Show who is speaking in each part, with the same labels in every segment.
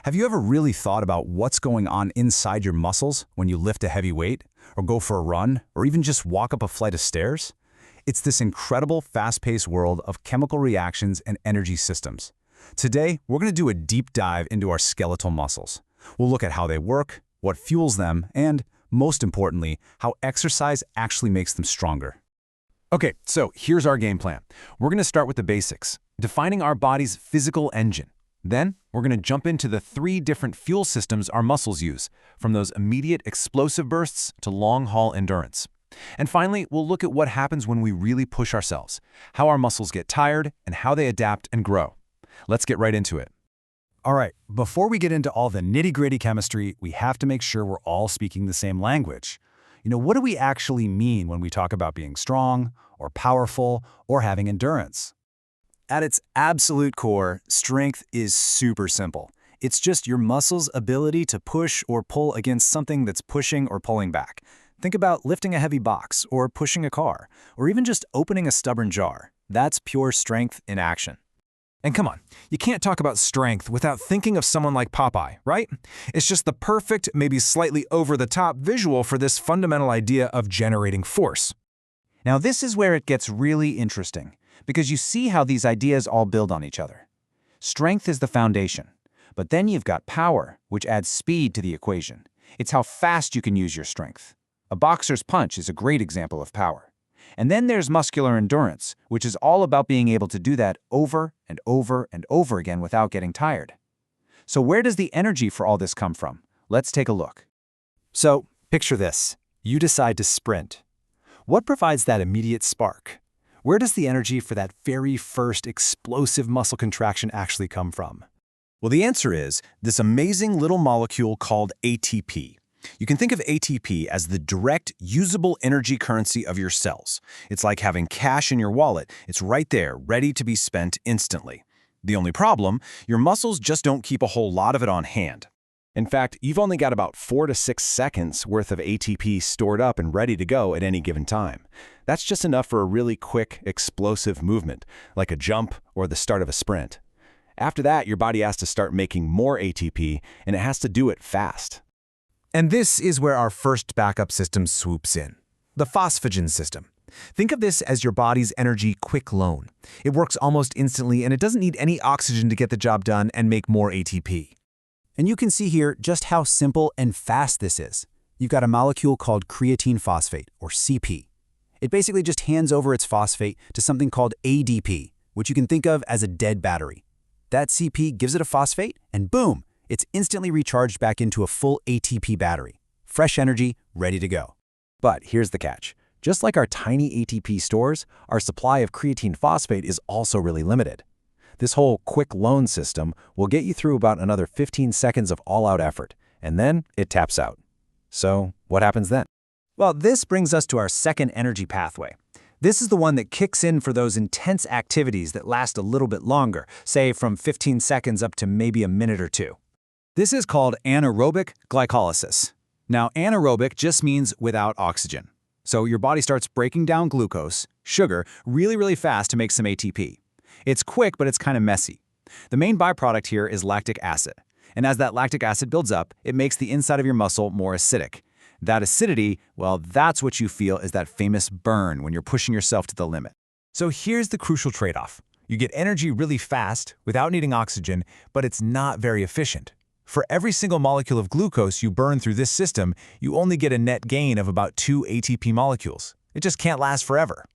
Speaker 1: Have you ever really thought about what's going on inside your muscles when you lift a heavy weight, or go for a run, or even just walk up a flight of stairs? It's this incredible, fast-paced world of chemical reactions and energy systems. Today, we're going to do a deep dive into our skeletal muscles. We'll look at how they work, what fuels them, and, most importantly, how exercise actually makes them stronger.
Speaker 2: Okay, so here's our game plan. We're going to start with the basics, defining our body's physical engine. Then, we're going to jump into the 3 different fuel systems our muscles use, from those immediate explosive bursts to long-haul endurance. And finally, we'll look at what happens when we really push ourselves, how our muscles get tired, and how they adapt and grow. Let's get right into it.
Speaker 1: All right, before we get into all the nitty-gritty chemistry, we have to make sure we're all speaking the same language. What do we actually mean when we talk about being strong, or powerful, or having endurance?
Speaker 3: At its absolute core, strength is super simple. It's just your muscles' ability to push or pull against something that's pushing or pulling back. Think about lifting a heavy box, or pushing a car, or even just opening a stubborn jar. That's pure strength in action.
Speaker 2: And come on, you can't talk about strength without thinking of someone like Popeye, right? It's just the perfect, maybe slightly over-the-top visual for this fundamental idea of generating force.
Speaker 4: Now this is where it gets really interesting, because you see how these ideas all build on each other. Strength is the foundation, but then you've got power, which adds speed to the equation. It's how fast you can use your strength. A boxer's punch is a great example of power. And then there's muscular endurance, which is all about being able to do that over and over and over again without getting tired. So where does the energy for all this come from? Let's take a look.
Speaker 3: So, picture this. You decide to sprint. What provides that immediate spark? Where does the energy for that very first explosive muscle contraction actually come from?
Speaker 5: Well, the answer is this amazing little molecule called ATP. You can think of ATP as the direct, usable energy currency of your cells. It's like having cash in your wallet. It's right there, ready to be spent instantly. The only problem, your muscles just don't keep a whole lot of it on hand. In fact, you've only got about 4 to 6 seconds worth of ATP stored up and ready to go at any given time. That's just enough for a really quick, explosive movement, like a jump or the start of a sprint. After that, your body has to start making more ATP, and it has to do it fast.
Speaker 2: And this is where our first backup system swoops in, the phosphagen system. Think of this as your body's energy quick loan. It works almost instantly, and it doesn't need any oxygen to get the job done and make more ATP.
Speaker 3: And you can see here just how simple and fast this is. You've got a molecule called creatine phosphate, or CP. It basically just hands over its phosphate to something called ADP, which you can think of as a dead battery. That CP gives it a phosphate, and boom, it's instantly recharged back into a full ATP battery. Fresh energy, ready to go. But here's the catch. Just like our tiny ATP stores, our supply of creatine phosphate is also really limited. This whole quick loan system will get you through about another 15 seconds of all-out effort, and then it taps out. So what happens then?
Speaker 4: Well, this brings us to our second energy pathway. This is the one that kicks in for those intense activities that last a little bit longer, say from 15 seconds up to maybe a minute or 2. This is called anaerobic glycolysis. Now, anaerobic just means without oxygen. So your body starts breaking down glucose, sugar, really fast to make some ATP. It's quick, but it's kind of messy. The main byproduct here is lactic acid. And as that lactic acid builds up, it makes the inside of your muscle more acidic. That acidity, well, that's what you feel is that famous burn when you're pushing yourself to the limit.
Speaker 2: So here's the crucial trade-off. You get energy really fast without needing oxygen, but it's not very efficient. For every single molecule of glucose you burn through this system, you only get a net gain of about 2 ATP molecules. It just can't last forever.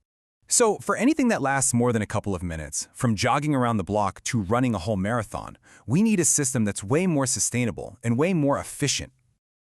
Speaker 1: So for anything that lasts more than a couple of minutes, from jogging around the block to running a whole marathon, we need a system that's way more sustainable and way more efficient.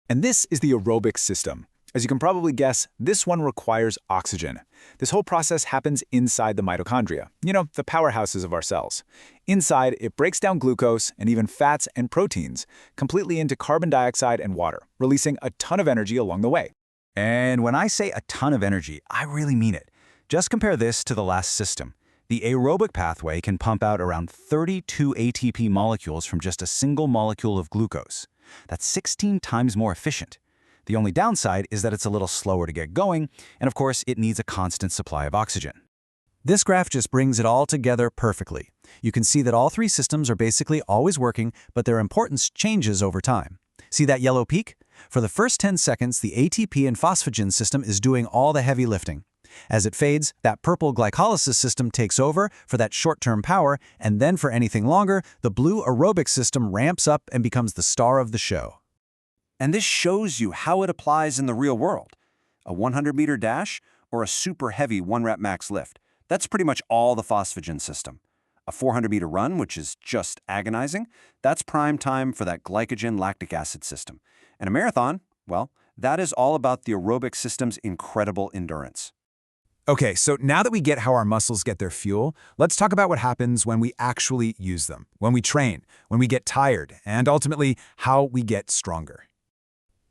Speaker 3: And this is the aerobic system. As you can probably guess, this one requires oxygen. This whole process happens inside the mitochondria, the powerhouses of our cells. Inside, it breaks down glucose and even fats and proteins completely into carbon dioxide and water, releasing a ton of energy along the way. And when I say a ton of energy, I really mean it. Just compare this to the last system. The aerobic pathway can pump out around 32 ATP molecules from just a single molecule of glucose. That's 16 times more efficient. The only downside is that it's a little slower to get going, and of course, it needs a constant supply of oxygen. This graph just brings it all together perfectly. You can see that all three systems are basically always working, but their importance changes over time. See that yellow peak? For the first 10 seconds, the ATP and phosphagen system is doing all the heavy lifting. As it fades, that purple glycolysis system takes over for that short-term power, and then for anything longer, the blue aerobic system ramps up and becomes the star of the show.
Speaker 5: And this shows you how it applies in the real world. A 100-meter dash or a super heavy 1-rep max lift. That's pretty much all the phosphagen system. A 400-meter run, which is just agonizing, that's prime time for that glycogen lactic acid system. And a marathon, well, that is all about the aerobic system's incredible endurance.
Speaker 1: Okay, so now that we get how our muscles get their fuel, let's talk about what happens when we actually use them, when we train, when we get tired, and ultimately how we get stronger.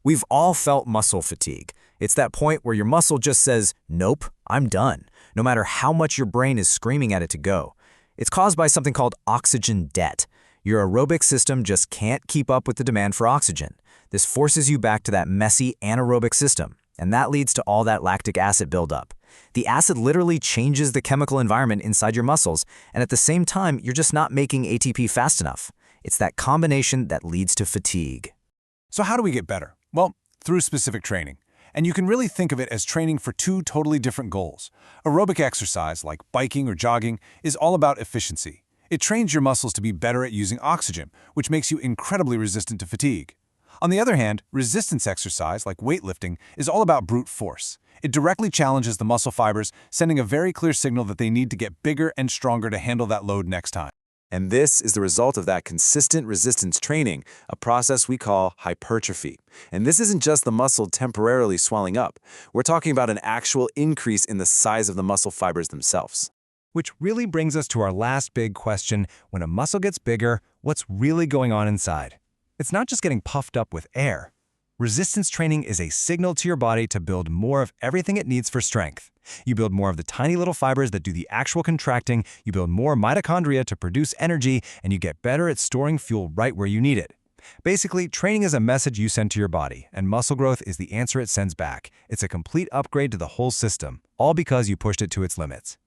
Speaker 4: We've all felt muscle fatigue. It's that point where your muscle just says, nope, I'm done, no matter how much your brain is screaming at it to go. It's caused by something called oxygen debt. Your aerobic system just can't keep up with the demand for oxygen. This forces you back to that messy anaerobic system, and that leads to all that lactic acid buildup. The acid literally changes the chemical environment inside your muscles, and at the same time, you're just not making ATP fast enough. It's that combination that leads to fatigue.
Speaker 1: So how do we get better? Well, through specific training. And you can really think of it as training for two totally different goals. Aerobic exercise, like biking or jogging, is all about efficiency. It trains your muscles to be better at using oxygen, which makes you incredibly resistant to fatigue. On the other hand, resistance exercise, like weightlifting, is all about brute force. It directly challenges the muscle fibers, sending a very clear signal that they need to get bigger and stronger to handle that load next time.
Speaker 2: And this is the result of that consistent resistance training, a process we call hypertrophy. And this isn't just the muscle temporarily swelling up. We're talking about an actual increase in the size of the muscle fibers themselves.
Speaker 1: Which really brings us to our last big question: when a muscle gets bigger, what's really going on inside? It's not just getting puffed up with air. Resistance training is a signal to your body to build more of everything it needs for strength. You build more of the tiny little fibers that do the actual contracting, you build more mitochondria to produce energy, and you get better at storing fuel right where you need it. Basically, training is a message you send to your body, and muscle growth is the answer it sends back. It's a complete upgrade to the whole system, all because you pushed it to its limits.